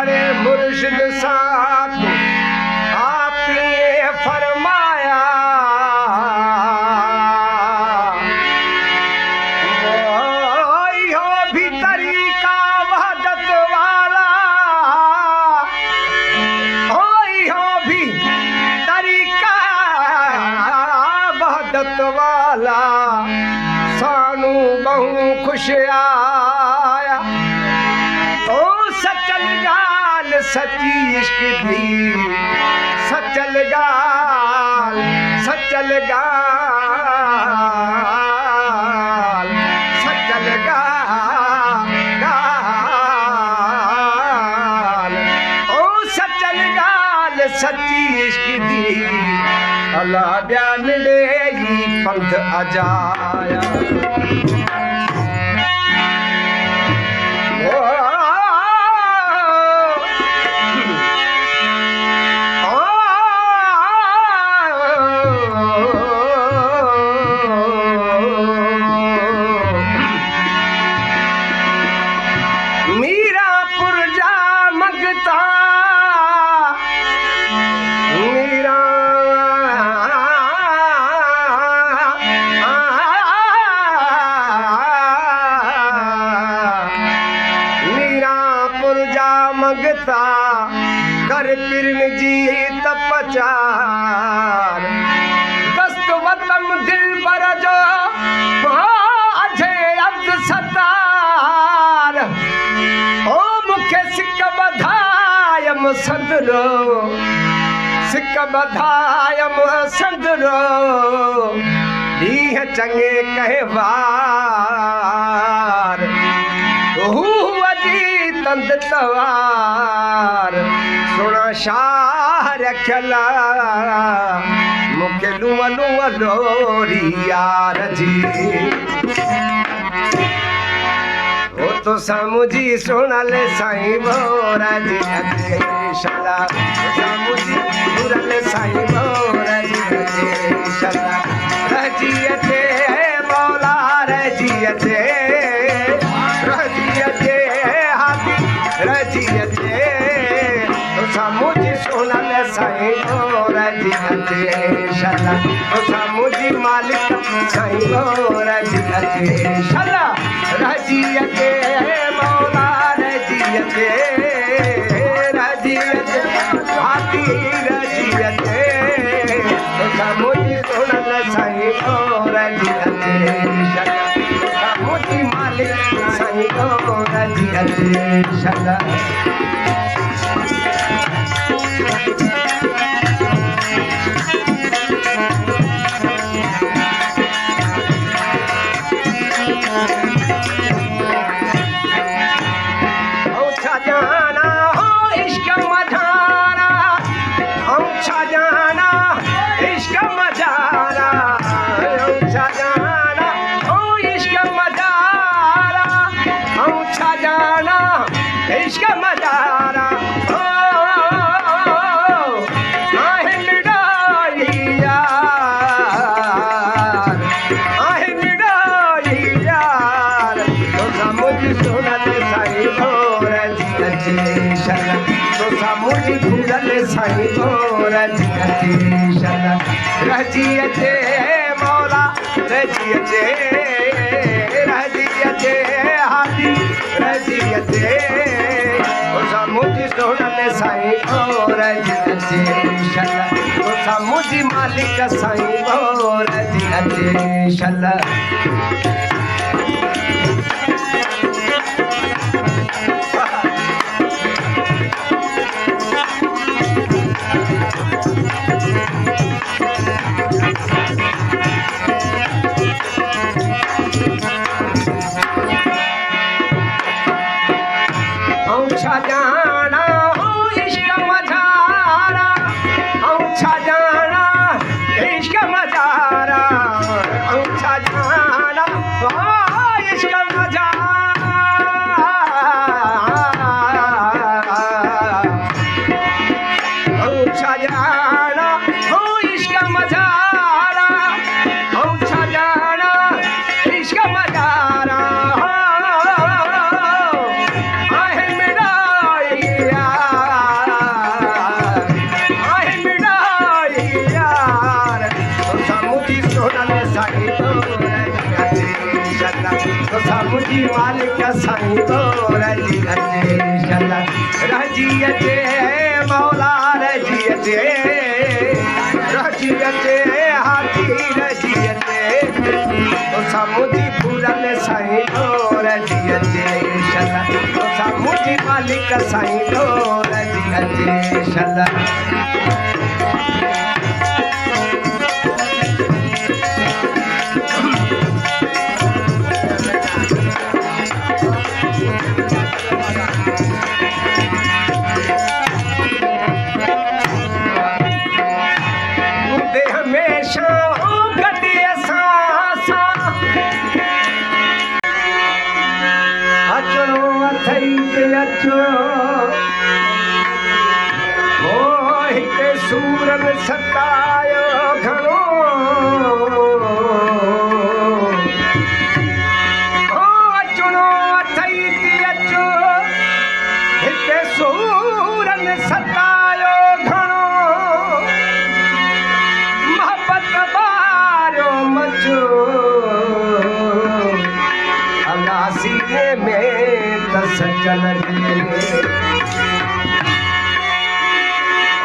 रे मुर्शिद साथ आपने फरमाया हो भी तरीका वहदत वाला हो भी तरीका वहदत वाला सानू बहु खुश आया ओ सचल गाल सची इश्क दी सचल गाल सचल गाल सचल गाल ओ सचल गाल सची इश्क दी अल्लाह ब्या मिले ही पंथ अजाया मीरापुर जा मगता मीरा मीरापुर जा मगता कर पिरन जी तपचार दस्त वतन दिल पर जो अझे अब्द सतार ओ मुखे सिक बधायम संदरो सिक बधायम संदरो दीह चंगे कहवार अजी तंद तवार सुना शाह रखला मुखे लुआ लुआ लोरी यार जी ओ तो सामुजी सोना ले साईं बोरा जी अजे शला ओ सामुजी सोना ले साईं बोरा जी अजे शला रजी अजे मौला रजी अजे रजी अजे हाथी रजी अजे तो सामुजी सोना ले साईं बोरा जी अजे शला ओ सामुजी मालिक साईं बोरा जी अजे शला रजिया के मौला रजिया के हाथी रजिया के मुझी सोनल साईं को रजिया के मुझी मालिक साईं को रजिया के शला इश्क मदारा ओ आहे मिडाई यार तो समुझ सुनल साईं बोर जी अजे शला तो समुझ भूलल साईं बोर जी अजे शला रजी अजे मौला रजी अजे रजी अजे हाथी रजी अजे मुझी सोनल साईं बोर जी अजे शला तो मुझी मालिक साईं बोर जी अजे शला जाना हो इश्क मझारा औछा जाना इश्क मझारा औछा जाना हो इश्क मझारा औछा जाना हो इश्क मझारा औछा जाना इश्क मझारा साईं गोर जी अचे शला रजी अचे मौला रजी अचे रजी अचे हाथी रजी अचे तो सामुजी फूरल साईं गोर जी अचे शला तो सामुजी मालिक साईं गोर जी अचे शला सूरन सतायो घणो अचणो अथई थी अचो हिते सूरन सतायो घणो मोहब्बत बारियो मचो अल्लाह सीने में त सचल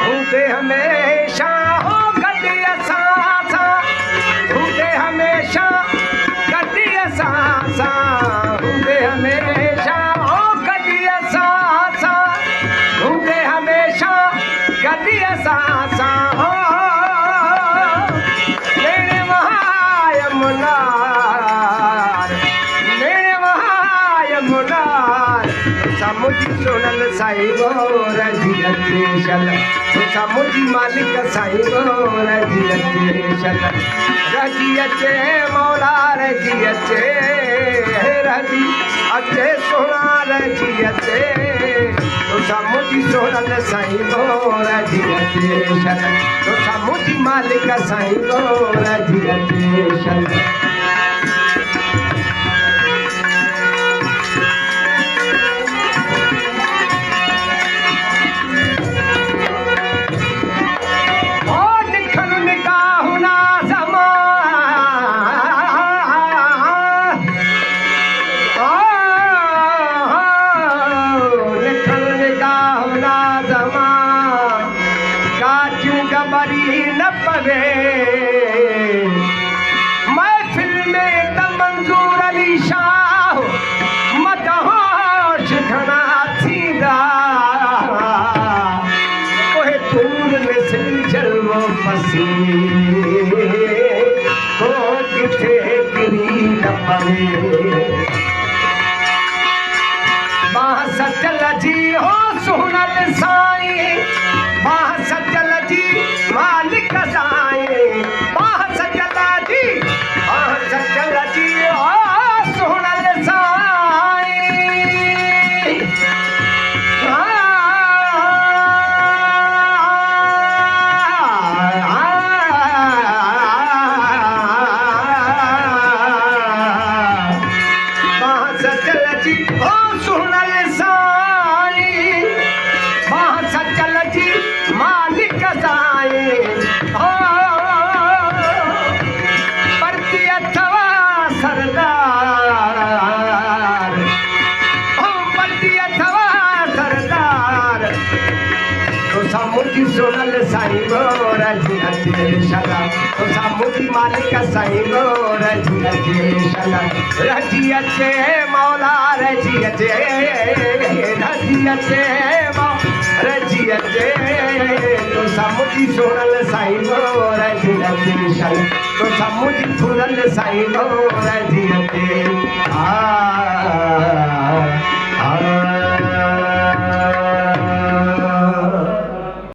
हूंदे हमेशा हो गॾु असां सां हूंदे हमेशा गॾु असां सां हूंदे हमेशा हो गॾु असां सां हूंदे हमेशा गॾु असां सां हो मेरे वहाय मुनार मेरे वहाय मुनार सामुजी सोनल साईं गोर जी अचे शल सामुजी मालिक साईं गोर जी अचे शल रजी अचे मौला रजी अचे रजी अचे सोना रजी अचे तो सामुजी सोनल साईं गोर जी अचे शल तो सामुजी मालिक साईं गोर जी अचे शल न पवे महफिल में त मंजूर अली शाह मदहोश घणा थींदा ओहे तूर में सिलजलवो पसी को किथे गिरी न पवे बाह सचल जी हो सुनल साईं बाह सचल जी मालिक साईं बाह सचल जी ओ सुनल साईं बाह सचल जी ओ सुनल साईं बाह सचल जी मालिक साईं परती अथवा सरदार परती अथवा सरदार तो सामुजी सोनल साईं गोर जी अचे शला तो सामुजी मालिक साईं गोर जी अचे शला रजी अचे मौला रजी अचे रजी अचे रजी अचे तो सामुजी सोनल साईं गोर जी अचे शल तो सामुजी फूरल साईं गोर जी अचे